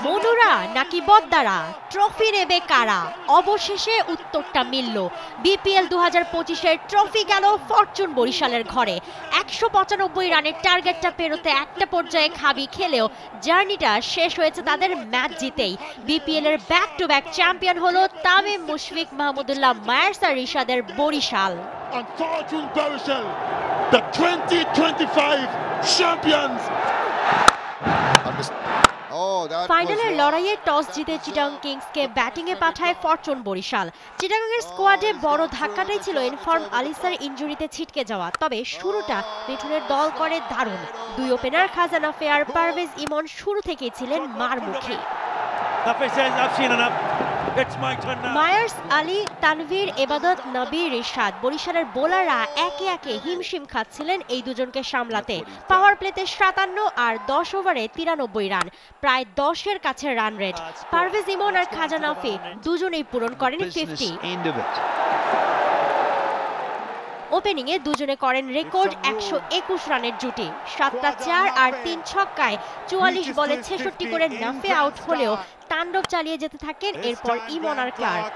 মনুরা নাকি বদ্দারা, ট্রফি নেবে কারা? অবশেষে উত্তরটা মিলল। বিপিএল 2025-এর ট্রফি গেল ফরচুন বরিশালের ঘরে। 195 রানের টার্গেটটা পেরোতে একটা পর্যায়ে খাবি খেলেও জার্নিটা শেষ হয়েছে তাদের ম্যাচ জিতেই। বিপিএল এর ব্যাক টু ব্যাক চ্যাম্পিয়ন হলো তামিম, মুশফিক, মাহমুদুল্লাহ, মায়ার্স আর রিশাদের বরিশাল। The 2025 champions. ফাইনালের লড়াইয়ে টস জিতে চিটাগং কিংসকে ব্যাটিংয়ে পাঠায় ফরচুন বরিশাল। চিটাগংয়ের স্কোয়াডে বড় ধাক্কাটাই ছিল ইনফর্ম আলিসার ইনজুরিতে ছিটকে যাওয়া। তবে শুরুটা মিঠুনের দল করে দারুণ। দুই ওপেনার খাজানা ফেয়ার, পারভেজ ইমন শুরু থেকেই ছিলেন মারমুখী। মায়ার্স, আলী, তানভীর, এবাদত, নবী, রিশাদ, বরিশালের বোলাররা একে একে হিমশিম খাচ্ছিলেন এই দুজনকে সামলাতে। পাওয়ার প্লেতে 57 আর 10 ওভারে 93 রান, প্রায় 10-এর কাছে রান রেট। পারভেজ ইমন আর খাজা নাফি দুজনেই পূরণ করেন 50। ওপেনিংয়ে দুজনে করেন রেকর্ড 121 রানের জুটি। 7টা 4 আর 3 ছক্কায় 44 বলে 66 করে নাফে আউট হলেও তাণ্ডব চালিয়ে যেতে থাকেন এরপর ইমন আর ক্লার্ক।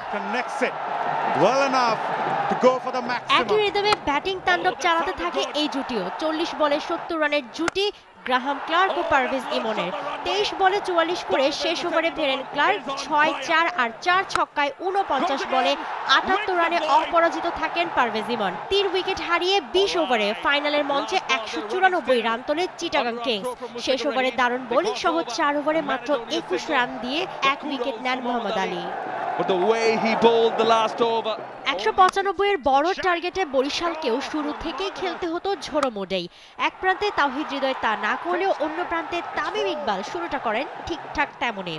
একই রিদমে ব্যাটিং তাণ্ডব চালাতে থাকে এই জুটিও। 40 বলে 70 রানের জুটি গ্রাহাম ক্লার্ক ও পারভেজ ইমনের। 23 বলে 44 করে শেষ ওভারে ফেরেন ক্লার্ক। 6, 4 আর 4 ছক্কায় 49 বলে 78 রানে অপরাজিত থাকেন পারভেজ ইমন। 3 উইকেট হারিয়ে 20 ওভারে ফাইনালের মঞ্চে 194 রান তোলে চিটাগং কিংস। শেষ ওভারে দারুণ বোলিং সহ 4 ওভারে মাত্র 21 রান দিয়ে 1 উইকেট নেন মোহাম্মদ আলী। 195 এর বড় টার্গেটে বরিশালকেও শুরু থেকেই খেলতে হতো ঝোড়ো মোডেই। এক প্রান্তে তাওহিদ হৃদয় তা না করলেও অন্য প্রান্তে তামিম ইকবাল শুরুটা করেন ঠিকঠাক তেমনই।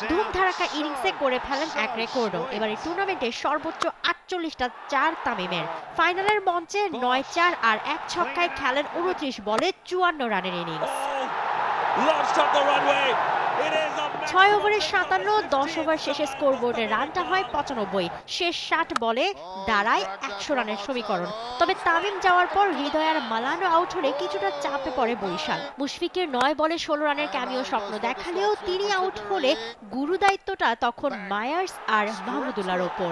ধুমধারাক্কা ইনিংসে করে ফেলেন এক রেকর্ডও। এবারে টুর্নামেন্টে সর্বোচ্চ 48টা 4 তামিমের। ফাইনালের মঞ্চে 9, 4 আর 1 ছক্কায় খেলেন 29 বলে 54 রানের ইনিংস। 6 ওভারে 57, 10 ওভার শেষে স্কোরবোর্ডে রানটা হয় 95। শেষ 60 বলে দাঁড়ায় 100 রানের সমীকরণ। তবে তামিম যাওয়ার পর হৃদয় আর মালানো আউট হলে কিছুটা চাপে পড়ে বরিশাল। মুশফিকের 9 বলে 16 রানের ক্যামিও স্বপ্ন দেখালেও তিনি আউট হলে গুরু দায়িত্বটা তখন মায়ার্স আর মাহমুদুল্লাহর ওপর।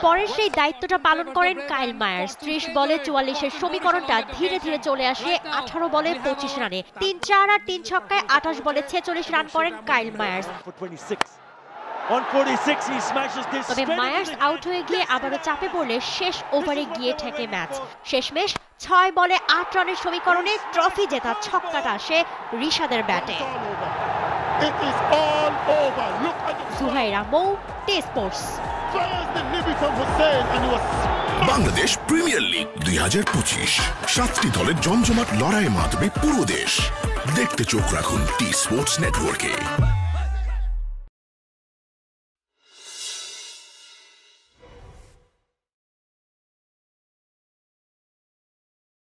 পরের সেই দায়িত্বটা পালন করেন কাইল মায়ার্স। 30 বলে 44-এর সমীকরণটা ধীরে ধীরে চলে আসে 18 বলে 25 রানে। 3, 4 আর 3 ছক্কায় 28 বলে 46 রান করেন কাইল মায়ার্স। তবে মায়ার্স আউট হয়ে গিয়ে আবারও চাপে পড়লে শেষ ওভারে গিয়ে ঠেকে ম্যাচ। শেষমেশ 6 বলে 8 রানের সমীকরণে ট্রফি জেতা ছক্কাটা আসে রিশাদের ব্যাটে। সুহাইরা মৌ, T Sports. Bangladesh premier league 2025, 7টি দলের জমজমাট লড়াইয়ের মাধ্যমে পুরো দেশ দেখতে চোখ রাখুন টি স্পোর্টস নেটওয়ার্কে।